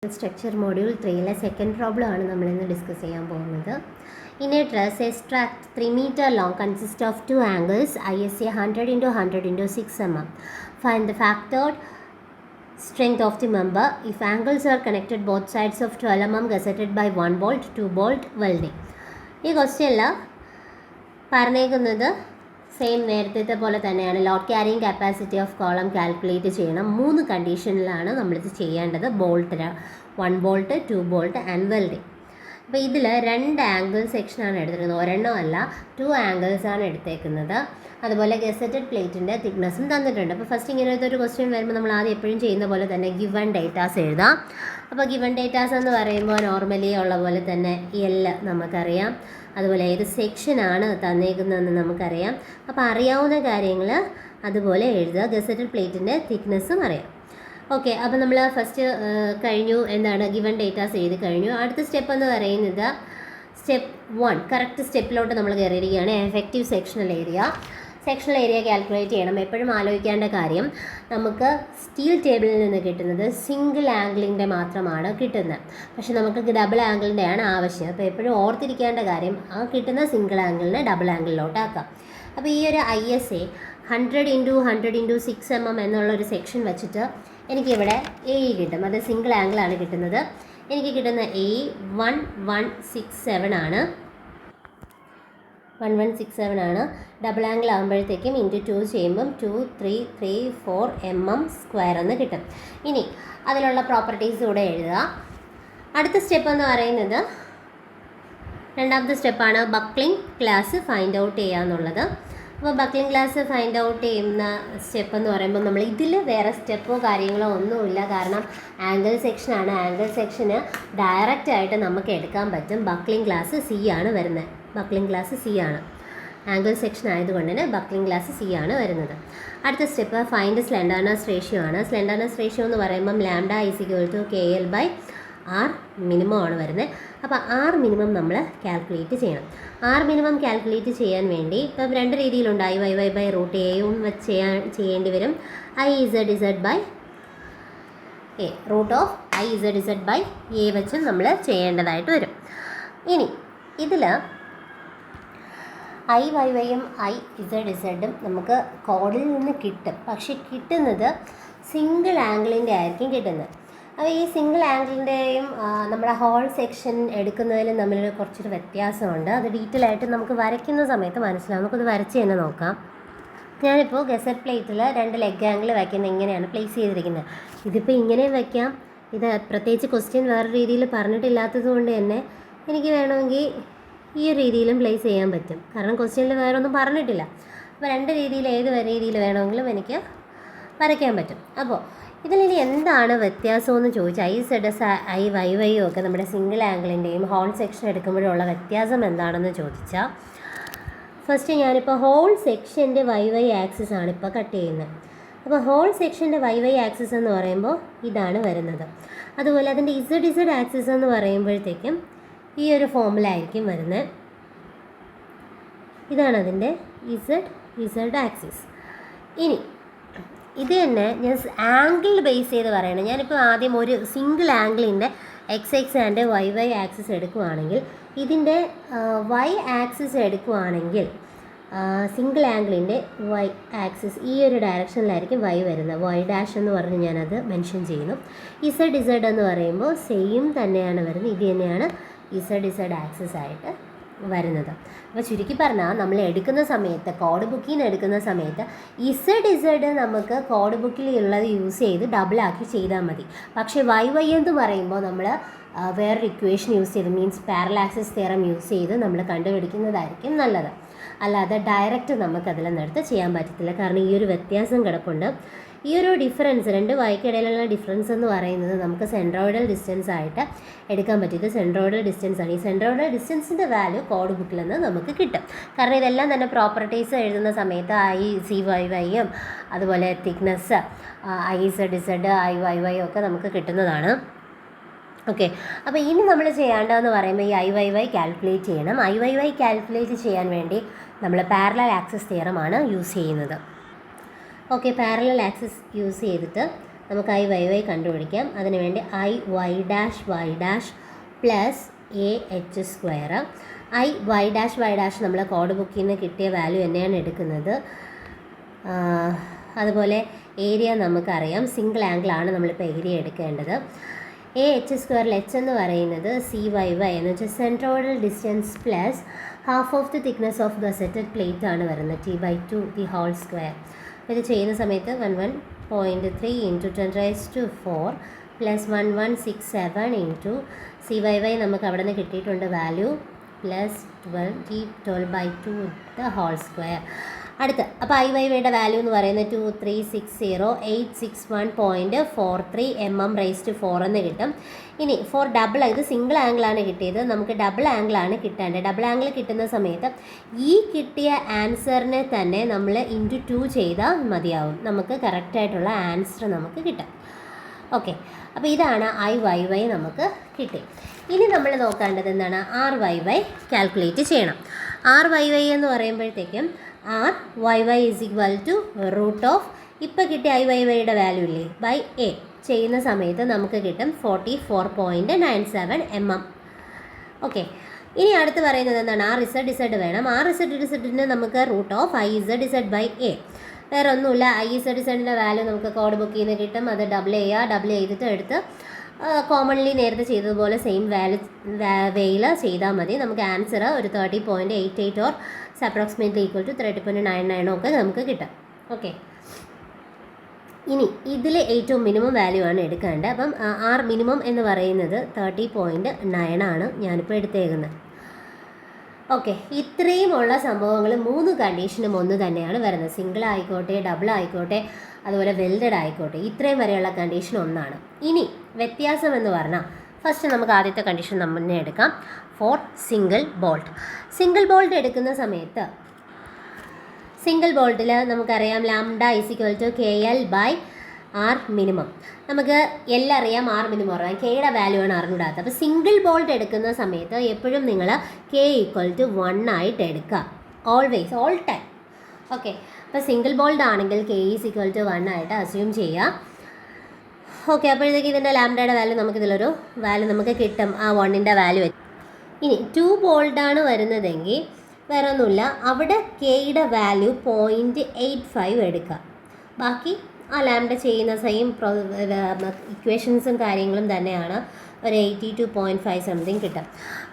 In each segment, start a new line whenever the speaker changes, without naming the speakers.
Structure module 3 second problem ആണ് നമ്മൾ ഇന്ന് ഡിസ്കസ് ചെയ്യാൻ പോകുന്നത്. In a truss, a tract 3 meter long consists of two angles ISA 100 into 100 into 6 mm. Find the factored strength of the member if angles are connected both sides of 12 mm gusseted by 1 bolt 2 bolt welding. ഈ ക്വസ്റ്റ്യനിൽ പറഞ്ഞേക്കുന്നത് same നേരത്തെ പോലെ തന്നെയാണ്. Load carrying capacity of column calculate ചെയ്യണം. 3 കണ്ടീഷനിലാണ് നമ്മളിത് ചെയ്യേണ്ടത്. Bolt 1 bolt 2 bolt and welding. അപ്പോൾ ഇതിൽ 2 ആംഗിൾ സെക്ഷനാണ് എടുത്തിരിക്കുന്നത്, ഒരെണ്ണമല്ല 2 ആംഗിൾസാണ് എടുത്തേക്കുന്നത്. അതുപോലെ ഗസറ്റഡ് പ്ലേറ്റിൻ്റെ തിക്നെസ്സും തന്നിട്ടുണ്ട്. അപ്പോൾ ഫസ്റ്റ് ഇങ്ങനത്തെ ഒരു ക്വസ്റ്റ്യൻ വരുമ്പോൾ നമ്മൾ ആദ്യം എപ്പോഴും ചെയ്യുന്ന പോലെ തന്നെ ഗിവൺ ഡേറ്റാസ് എഴുതാം. അപ്പോൾ ഗിവൺ ഡേറ്റാസ് എന്ന് പറയുമ്പോൾ നോർമലി ഉള്ള പോലെ തന്നെ നമുക്കറിയാം, അതുപോലെ ഏത് സെക്ഷനാണ് തന്നേക്കുന്നതെന്ന് നമുക്കറിയാം. അപ്പോൾ അറിയാവുന്ന കാര്യങ്ങൾ അതുപോലെ എഴുതുക. ഗസറ്റഡ് പ്ലേറ്റിൻ്റെ തിക്നെസ്സും അറിയാം. ഓക്കെ, അപ്പോൾ നമ്മൾ ഫസ്റ്റ് കഴിഞ്ഞു, എന്താണ് ഗിവൺ ഡേറ്റാസ് എഴുതി കഴിഞ്ഞു. അടുത്ത സ്റ്റെപ്പ് എന്ന് പറയുന്നത് സ്റ്റെപ്പ് 1 കറക്റ്റ് സ്റ്റെപ്പിലോട്ട് നമ്മൾ കയറിയിരിക്കുകയാണ്. എഫക്റ്റീവ് സെക്ഷണൽ ഏരിയ കാൽക്കുലേറ്റ് ചെയ്യണം. എപ്പോഴും ആലോചിക്കേണ്ട കാര്യം, നമുക്ക് സ്റ്റീൽ ടേബിളിൽ നിന്ന് കിട്ടുന്നത് സിംഗിൾ ആംഗിളിൻ്റെ മാത്രമാണ് കിട്ടുന്നത്, പക്ഷെ നമുക്ക് ഡബിൾ ആംഗിളിൻ്റെയാണ് ആവശ്യം. അപ്പോൾ എപ്പോഴും ഓർത്തിരിക്കേണ്ട കാര്യം, ആ കിട്ടുന്ന സിംഗിൾ ആംഗിളിനെ ഡബിൾ ആംഗിളിലോട്ടാക്കാം. അപ്പോൾ ഈ ഒരു ISA 100 into 100 into 6 mm എന്നുള്ളൊരു സെക്ഷൻ വെച്ചിട്ട് എനിക്കിവിടെ A കിട്ടും. അത് സിംഗിൾ ആംഗിളാണ് കിട്ടുന്നത്. എനിക്ക് കിട്ടുന്ന A 1167 ആണ്. 1167 ആണ്. ഡബിൾ ആംഗിൾ ആകുമ്പോഴത്തേക്കും ഇൻറ്റു 2 ചെയ്യുമ്പം 2334 mm സ്ക്വയർ എന്ന് കിട്ടും. ഇനി അതിലുള്ള പ്രോപ്പർട്ടീസ് കൂടെ എഴുതുക. അടുത്ത സ്റ്റെപ്പ് എന്ന് പറയുന്നത് രണ്ടാമത്തെ സ്റ്റെപ്പാണ് ബക്ലിംഗ് ക്ലാസ് ഫൈൻഡ് ഔട്ട് ചെയ്യുക എന്നുള്ളത്. അപ്പോൾ ബക്ലിംഗ് ക്ലാസ് ഫൈൻഡ് ഔട്ട് ചെയ്യുന്ന സ്റ്റെപ്പ് എന്ന് പറയുമ്പോൾ നമ്മൾ ഇതിൽ വേറെ സ്റ്റെപ്പോ കാര്യങ്ങളോ ഒന്നുമില്ല, കാരണം ആംഗിൾ സെക്ഷനാണ്. ആംഗിൾ സെക്ഷന് ഡയറക്റ്റ് ആയിട്ട് നമുക്ക് എടുക്കാൻ പറ്റും. ബക്ലിംഗ് ക്ലാസ് C ആണ് വരുന്നത്. ബക്ലിംഗ് ക്ലാസ് C ആണ്. ആംഗിൾ സെക്ഷൻ ആയതുകൊണ്ട് തന്നെ ബക്ലിംഗ് ക്ലാസ് C ആണ് വരുന്നത്. അടുത്ത സ്റ്റെപ്പ് ഫൈൻഡ് സ്ലെൻഡർനെസ് റേഷ്യോ ആണ്. സ്ലെൻഡർനെസ് റേഷ്യോ എന്ന് പറയുമ്പം λ = KL/R മിനിമം ആണ് വരുന്നത്. അപ്പോൾ R മിനിമം നമ്മൾ കാൽക്കുലേറ്റ് ചെയ്യണം. R മിനിമം കാൽക്കുലേറ്റ് ചെയ്യാൻ വേണ്ടി ഇപ്പം 2 രീതിയിലുണ്ട്. IYY/√A വെച്ച് ചെയ്യേണ്ടി വരും. IZZ/A √IZZ/A വെച്ചും നമ്മൾ ചെയ്യേണ്ടതായിട്ട് വരും. ഇനി ഇതിൽ IYYയും IZZഉം നമുക്ക് കോഡിൽ നിന്ന് കിട്ടും, പക്ഷെ കിട്ടുന്നത് സിംഗിൾ ആംഗിളിൻ്റെ ആയിരിക്കും കിട്ടുന്നത്. അപ്പോൾ ഈ സിംഗിൾ ആംഗിളിൻ്റെയും നമ്മുടെ ഹോൾ സെക്ഷൻ എടുക്കുന്നതിലും തമ്മിൽ കുറച്ചൊരു വ്യത്യാസമുണ്ട്. അത് ഡീറ്റെയിൽ ആയിട്ട് നമുക്ക് വരയ്ക്കുന്ന സമയത്ത് മനസ്സിലാവും. നമുക്കത് വരച്ച് തന്നെ നോക്കാം. ഞാനിപ്പോൾ ഗസറ്റ് പ്ലേറ്റിൽ 2 ലെഗ് ആംഗിൾ വയ്ക്കുന്നത് ഇങ്ങനെയാണ് പ്ലേസ് ചെയ്തിരിക്കുന്നത്. ഇതിപ്പോൾ ഇങ്ങനെയും വയ്ക്കാം. ഇത് പ്രത്യേകിച്ച് ക്വസ്റ്റ്യൻ വേറെ രീതിയിൽ പറഞ്ഞിട്ടില്ലാത്തത് കൊണ്ട് തന്നെ എനിക്ക് വേണമെങ്കിൽ ഈ ഒരു രീതിയിലും പ്ലേസ് ചെയ്യാൻ പറ്റും, കാരണം ക്വസ്റ്റ്യനിൽ വേറെ ഒന്നും പറഞ്ഞിട്ടില്ല. അപ്പോൾ 2 രീതിയിൽ ഏത് രീതിയിൽ വേണമെങ്കിലും എനിക്ക് വരയ്ക്കാൻ പറ്റും. അപ്പോൾ ഇതിലിനി എന്താണ് വ്യത്യാസമെന്ന് ചോദിച്ചാൽ IZS IYY ഒക്കെ നമ്മുടെ സിംഗിൾ ആംഗിളിൻ്റെയും ഹോൾ സെക്ഷൻ എടുക്കുമ്പോഴുള്ള വ്യത്യാസം എന്താണെന്ന് ചോദിച്ചാൽ, ഫസ്റ്റ് ഞാനിപ്പോൾ ഹോൾ സെക്ഷൻ്റെ YY ആക്സിസ് ആണ് ഇപ്പോൾ കട്ട് ചെയ്യുന്നത്. അപ്പോൾ ഹോൾ സെക്ഷൻ്റെ YY ആക്സിസ് എന്ന് പറയുമ്പോൾ ഇതാണ് വരുന്നത്. അതുപോലെ അതിൻ്റെ ZZ ആക്സിസ് എന്ന് പറയുമ്പോഴത്തേക്കും ഈ ഒരു ഫോമിലായിരിക്കും വരുന്നത്. ഇതാണ് അതിൻ്റെ ZZ ആക്സിസ്. ഇനി ഇത് തന്നെ ഞാൻ ആംഗിൾ ബേസ് ചെയ്ത് പറയണം. ഞാനിപ്പോൾ ആദ്യം ഒരു സിംഗിൾ ആംഗിളിൻ്റെ XX ആൻഡ് YY ആക്സിസ് എടുക്കുകയാണെങ്കിൽ, ഇതിൻ്റെ Y ആക്സിസ് എടുക്കുകയാണെങ്കിൽ സിംഗിൾ ആംഗിളിൻ്റെ Y ആക്സിസ് ഈ ഒരു ഡയറക്ഷനിലായിരിക്കും Y വരുന്നത്. Y' എന്ന് പറഞ്ഞ് ഞാനത് മെൻഷൻ ചെയ്യുന്നു. ZZ എന്ന് പറയുമ്പോൾ സെയിം തന്നെയാണ് വരുന്നത്. ഇത് തന്നെയാണ് ZZ ആക്സിസ് ആയിട്ട് വരുന്നത്. അപ്പോൾ ചുരുക്കി പറഞ്ഞാൽ നമ്മൾ എടുക്കുന്ന സമയത്ത്, കോഡ് ബുക്കിൽ എടുക്കുന്ന സമയത്ത് ZZ നമുക്ക് കോഡ് ബുക്കിൽ ഉള്ളത് യൂസ് ചെയ്ത് ഡബിളാക്കി ചെയ്താൽ മതി. പക്ഷേ YY എന്ന് പറയുമ്പോൾ നമ്മൾ വേറൊരു ഇക്വേഷൻ യൂസ് ചെയ്ത്, means parallel axis theorem use ചെയ്ത് നമ്മൾ കണ്ടുപിടിക്കുന്നതായിരിക്കും നല്ലത്. അല്ലാതെ ഡയറക്റ്റ് നമുക്കതിൽ നിന്നെടുത്ത് ചെയ്യാൻ പറ്റത്തില്ല, കാരണം ഈ ഒരു വ്യത്യാസം കിടപ്പുണ്ട്. ഈ ഒരു ഡിഫറൻസ്, 2 വൈക്കിടയിലുള്ള ഡിഫറൻസ് എന്ന് പറയുന്നത് നമുക്ക് സെൻട്രോയിഡൽ ഡിസ്റ്റൻസ് ആയിട്ട് എടുക്കാൻ പറ്റും. ഇത് സെൻട്രോയിഡൽ ഡിസ്റ്റൻസ് ആണ്. ഈ സെൻട്രോയിഡൽ ഡിസ്റ്റൻസിൻ്റെ വാല്യൂ കോഡ് ബുക്കിൽ നിന്ന് നമുക്ക് കിട്ടും. കാരണം ഇതെല്ലാം തന്നെ പ്രോപ്പർട്ടീസ് എഴുതുന്ന സമയത്ത് ICYYയും അതുപോലെ തിക്നെസ് IZZ IYY ഒക്കെ നമുക്ക് കിട്ടുന്നതാണ്. ഓക്കെ, അപ്പോൾ ഇനി നമ്മൾ ചെയ്യേണ്ടതെന്ന് പറയുമ്പോൾ ഈ IYY കാൽക്കുലേറ്റ് ചെയ്യണം. IYY കാൽക്കുലേറ്റ് ചെയ്യാൻ വേണ്ടി നമ്മൾ പാരലൽ ആക്സിസ് തിയറമാണ് യൂസ് ചെയ്യുന്നത്. ഓക്കെ, പാരലൽ ആക്സിസ് യൂസ് ചെയ്തിട്ട് നമുക്ക് ഐ വൈ വൈ കണ്ടുപിടിക്കാം. അതിനുവേണ്ടി I Y dash plus A H square. I Y dash നമ്മൾ കോഡ് ബുക്കിൽ നിന്ന് കിട്ടിയ വാല്യൂ തന്നെയാണ് എടുക്കുന്നത്. അതുപോലെ ഏരിയ നമുക്കറിയാം, സിംഗിൾ ആംഗിളാണ് നമ്മളിപ്പോൾ ഏരിയ എടുക്കേണ്ടത്. എ എച്ച് സ്ക്വയറിൽ എച്ച് എന്ന് പറയുന്നത് സി വൈ വൈ എന്ന് വെച്ചാൽ centroidal distance plus half of the thickness of gazetted plate ആണ് വരുന്നത്, T/2 ദി ഹോൾ സ്ക്വയർ. ഇത് ചെയ്യുന്ന സമയത്ത് 11.3 × 10⁴ plus 1167 into C Y Y നമുക്ക് അവിടെ നിന്ന് കിട്ടിയിട്ടുണ്ട് value plus 12/2 the whole square. അടുത്ത് അപ്പോൾ ഐ വൈ വൈയുടെ വാല്യൂ എന്ന് പറയുന്നത് 2360,861.43 mm⁴ എന്ന് കിട്ടും. ഇനി ഫോർ ഡബിൾ, ഇത് സിംഗിൾ ആംഗിളാണ് കിട്ടിയത്, നമുക്ക് ഡബിൾ ആംഗിളാണ് കിട്ടേണ്ടത്. ഡബിൾ ആംഗിൾ കിട്ടുന്ന സമയത്ത് ഈ കിട്ടിയ ആൻസറിനെ തന്നെ നമ്മൾ ഇൻറ്റു 2 ചെയ്താൽ മതിയാവും, നമുക്ക് കറക്റ്റായിട്ടുള്ള ആൻസർ നമുക്ക് കിട്ടും. ഓക്കെ, അപ്പോൾ ഇതാണ് ഐ വൈ വൈ നമുക്ക് കിട്ടി. ഇനി നമ്മൾ നോക്കേണ്ടത് എന്താണ്, ആർ വൈ വൈ കാൽക്കുലേറ്റ് ചെയ്യണം. ആർ വൈ വൈ എന്ന് പറയുമ്പോഴത്തേക്കും R Y Y is equal to root of ഇപ്പോൾ കിട്ടിയ ഐ വൈ വൈയുടെ വാല്യൂ ഇല്ലേ ബൈ എ ചെയ്യുന്ന സമയത്ത് നമുക്ക് കിട്ടും 44.97 mm. ഓക്കെ, ഇനി അടുത്ത് പറയുന്നത് എന്താണ്, ആർ ഇസഡ് ഇസഡ് വേണം. ആർ ഇസഡ് ഇസഡിന് നമുക്ക് root of I Z Z by A. വേറെ ഒന്നുമില്ല, ഐ ഇസഡ് ഇസഡിൻ്റെ വാല്യൂ നമുക്ക് കോഡ് ബുക്കിൽ നിന്ന് കിട്ടും. അത് ഡബിൾ ചെയ്തിട്ട് എടുത്ത് കോമൺലി നേരത്തെ ചെയ്തതുപോലെ സെയിം വേയിൽ ചെയ്താൽ മതി. നമുക്ക് ആൻസർ ഒരു 30.88 ഓർ അപ്രോക്സിമേറ്റ്ലി ഈക്വൽ ടു 30.99 ഒക്കെ നമുക്ക് കിട്ടും. ഓക്കെ, ഇനി ഇതിൽ ഏറ്റവും മിനിമം വാല്യൂ ആണ് എടുക്കേണ്ടത്. അപ്പം ആർ മിനിമം എന്ന് പറയുന്നത് 30.9 ആണ് ഞാനിപ്പോൾ എടുത്തേക്കുന്നത്. ഓക്കെ, ഇത്രയുമുള്ള സംഭവങ്ങൾ 3 കണ്ടീഷനും ഒന്ന് തന്നെയാണ് വരുന്നത്. സിംഗിൾ ആയിക്കോട്ടെ, ഡബിൾ ആയിക്കോട്ടെ, അതുപോലെ വെൽഡഡ് ആയിക്കോട്ടെ, ഇത്രയും വരെയുള്ള കണ്ടീഷൻ ഒന്നാണ്. ഇനി വ്യത്യാസം എന്ന് പറഞ്ഞാൽ ഫസ്റ്റ് നമുക്ക് ആദ്യത്തെ കണ്ടീഷൻ നമ്മൾ എടുക്കാം. For single bolt. Single bolt എടുക്കുന്ന സമയത്ത് സിംഗിൾ ബോൾട്ടിൽ നമുക്കറിയാം lambda is equal to KL/R minimum. നമുക്ക് എൽ അറിയാം, ആർ മിനിമം അറിയാം, കെയുടെ വാല്യൂ ആണ് അറിഞ്ഞിടാത്തത്. അപ്പോൾ സിംഗിൾ ബോൾട്ട് എടുക്കുന്ന സമയത്ത് എപ്പോഴും നിങ്ങൾ K = 1 ആയിട്ട് എടുക്കുക, ഓൾവേസ്, ഓൾ ടൈം. ഓക്കെ, അപ്പോൾ സിംഗിൾ ബോൾട്ട് ആണെങ്കിൽ K = 1 ആയിട്ട് അസ്യൂം ചെയ്യുക. ഓക്കെ, അപ്പോഴത്തേക്ക് ഇതിൻ്റെ ലാംഡയുടെ വാല്യൂ നമുക്കിതിലൊരു വാല്യൂ നമുക്ക് കിട്ടും, ആ 1ൻ്റെ വാല്യൂ. ഇനി 2 ബോൾട്ടാണ് വരുന്നതെങ്കിൽ വേറെ ഒന്നുമില്ല, അവിടെ കെയുടെ വാല്യൂ 0.85 എടുക്കുക. ബാക്കി ആ ലാംഡ ചെയ്യുന്ന സെയിം ഇക്വേഷൻസും കാര്യങ്ങളും തന്നെയാണ്, ഒരു 82.5 സംതിങ് കിട്ടും.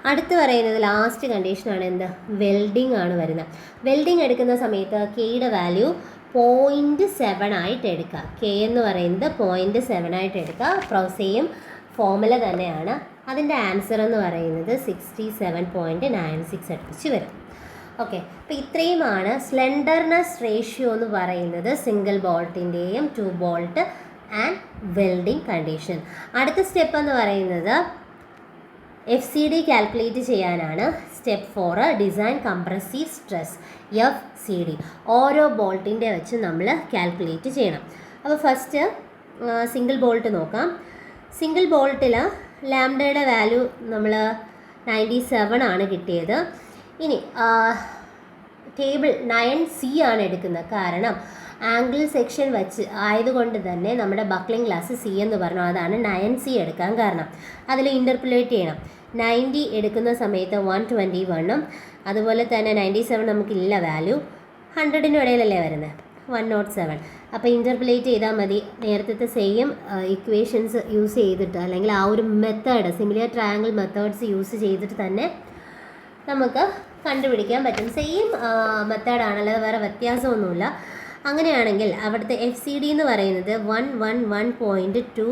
അടുത്ത് പറയുന്നത് ലാസ്റ്റ് കണ്ടീഷനാണ് എന്ത്, വെൽഡിങ് ആണ് വരുന്നത്. വെൽഡിങ് എടുക്കുന്ന സമയത്ത് കെയുടെ വാല്യൂ 0.7 ആയിട്ട് എടുക്കുക. കെ എന്ന് പറയുന്നത് 0.7 ആയിട്ട് എടുക്കുക. സെയിം ഫോമുല തന്നെയാണ്. അതിൻ്റെ ആൻസർ എന്ന് പറയുന്നത് 67.96 അടുപ്പിച്ച് വരും. ഓക്കെ, അപ്പോൾ ഇത്രയുമാണ് സ്ലെൻഡർനെസ് റേഷ്യോ എന്ന് പറയുന്നത് സിംഗിൾ ബോൾട്ടിൻ്റെയും 2 ബോൾട്ട് ആൻഡ് വെൽഡിങ് കണ്ടീഷൻ. അടുത്ത സ്റ്റെപ്പ് എന്ന് പറയുന്നത് FCD കാൽക്കുലേറ്റ് ചെയ്യാനാണ്. Step 4 design compressive stress FCD. ഓരോ ബോൾട്ടിൻ്റെ വെച്ച് നമ്മൾ കാൽക്കുലേറ്റ് ചെയ്യണം. അപ്പോൾ ഫസ്റ്റ് സിംഗിൾ ബോൾട്ട് നോക്കാം. സിംഗിൾ ബോൾട്ടിൽ ലാംഡയുടെ വാല്യൂ നമ്മൾ 97 ആണ് കിട്ടിയത്. ഇനി ടേബിൾ 9C ആണ് എടുക്കുന്നത്, കാരണം ആംഗിൾ സെക്ഷൻ വെച്ച് ആയതുകൊണ്ട് തന്നെ നമ്മുടെ ബക്ലിംഗ് ഗ്ലാസ് C എന്ന് പറഞ്ഞു, അതാണ് 9C എടുക്കാൻ കാരണം. അതിൽ ഇൻ്റർപൊലേറ്റ് ചെയ്യണം. 90 എടുക്കുന്ന സമയത്ത് 121ഉം അതുപോലെ തന്നെ 97 നമുക്കില്ല വാല്യൂ, 100നും ഇടയിലല്ലേ വരുന്നത്, 107. അപ്പോൾ ഇൻ്റർപൊലേറ്റ് ചെയ്താൽ മതി. നേരത്തെ സെയിം ഇക്വേഷൻസ് യൂസ് ചെയ്തിട്ട്, അല്ലെങ്കിൽ ആ ഒരു method, similar triangle methods use ചെയ്തിട്ട് തന്നെ നമുക്ക് കണ്ടുപിടിക്കാൻ പറ്റും. സെയിം മെത്തേഡാണ്, അല്ലാതെ വേറെ വ്യത്യാസമൊന്നുമില്ല. അങ്ങനെയാണെങ്കിൽ അവിടുത്തെ FCD എന്ന് പറയുന്നത് 111.2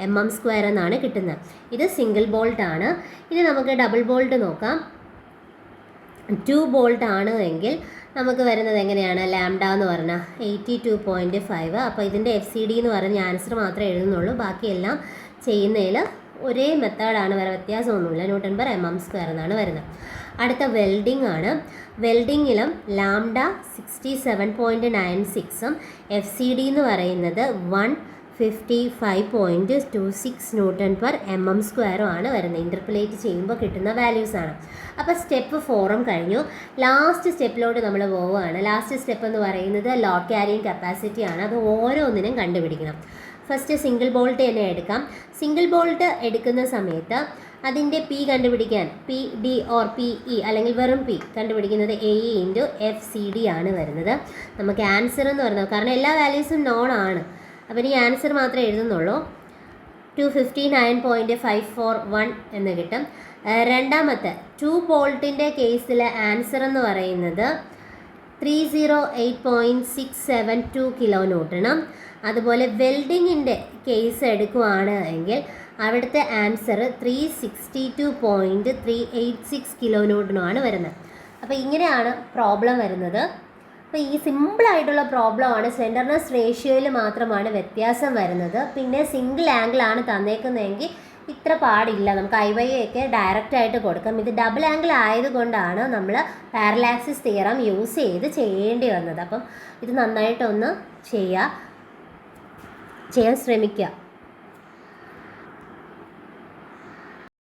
Nm² എന്നാണ് കിട്ടുന്നത്. ഇത് സിംഗിൾ ബോൾട്ട് ആണ്. ഇനി നമുക്ക് ഡബിൾ ബോൾട്ട് നോക്കാം. 2 ബോൾട്ട് ആണ് എങ്കിൽ നമുക്ക് വരുന്നത് എങ്ങനെയാണ്, ലാംഡ എന്ന് പറഞ്ഞാൽ 82.5. അപ്പോൾ ഇതിൻ്റെ FCD എന്ന് പറഞ്ഞ ആൻസർ മാത്രമേ എഴുതുന്നുള്ളൂ, ബാക്കിയെല്ലാം ചെയ്യുന്നതിൽ ഒരേ മെത്തേഡാണ്, വേറെ വ്യത്യാസമൊന്നുമില്ല. Nm² എന്നാണ് വരുന്നത്. അടുത്ത വെൽഡിംഗ് ആണ്. വെൽഡിങ്ങിലും ലാംഡ 67.96ഉം FCD എന്ന് പറയുന്നത് 1 55.26 Newton/mm² ആണ് വരുന്നത്. ഇൻ്റർപോളേറ്റ് ചെയ്യുമ്പോൾ കിട്ടുന്ന വാല്യൂസാണ്. അപ്പോൾ സ്റ്റെപ്പ് 4 കഴിഞ്ഞു. ലാസ്റ്റ് സ്റ്റെപ്പിലോട്ട് നമ്മൾ പോവുകയാണ്. ലാസ്റ്റ് സ്റ്റെപ്പ് എന്ന് പറയുന്നത് ലോഡ് ക്യാരിയിങ് കപ്പാസിറ്റി ആണ്. അത് ഓരോന്നിനും കണ്ടുപിടിക്കണം. ഫസ്റ്റ് സിംഗിൾ ബോൾട്ട് തന്നെ എടുക്കാം. സിംഗിൾ ബോൾട്ട് എടുക്കുന്ന സമയത്ത് അതിൻ്റെ പി കണ്ടുപിടിക്കാൻ P D or P E അല്ലെങ്കിൽ വെറും പി കണ്ടുപിടിക്കുന്നത് A into F C D ആണ് വരുന്നത്. നമുക്ക് ആൻസർ എന്ന് പറയുന്നത് കാരണം എല്ലാ വാല്യൂസും നോൺ ആണ്. അപ്പോൾ ഈ ആൻസർ മാത്രമേ എഴുതുന്നുള്ളൂ. 259.541 എന്ന് കിട്ടും. രണ്ടാമത്തെ 2 ബോൾട്ടിൻ്റെ കേസിൽ ആൻസർ എന്ന് പറയുന്നത് 308.672 kN. അതുപോലെ വെൽഡിങ്ങിൻ്റെ കേസ് എടുക്കുകയാണ് എങ്കിൽ അവിടുത്തെ ആൻസർ 362.386 kN ആണ് വരുന്നത്. അപ്പോൾ ഇങ്ങനെയാണ് പ്രോബ്ലം വരുന്നത്. അപ്പോൾ ഈ സിമ്പിളായിട്ടുള്ള പ്രോബ്ലമാണ്. സെൻറ്റർനെസ് റേഷ്യോയിൽ മാത്രമാണ് വ്യത്യാസം വരുന്നത്. പിന്നെ സിംഗിൾ ആംഗിളാണ് തന്നേക്കുന്നതെങ്കിൽ ഇത്ര പാടില്ല. നമുക്ക് IY ഒക്കെ ഡയറക്റ്റായിട്ട് കൊടുക്കാം. ഇത് ഡബിൾ ആംഗിൾ ആയതുകൊണ്ടാണ് നമ്മൾ പാരലാക്സിസ് തിയറം യൂസ് ചെയ്ത് ചെയ്യേണ്ടി വന്നത്. അപ്പം ഇത് നന്നായിട്ടൊന്ന് ചെയ്യാൻ ശ്രമിക്കുക.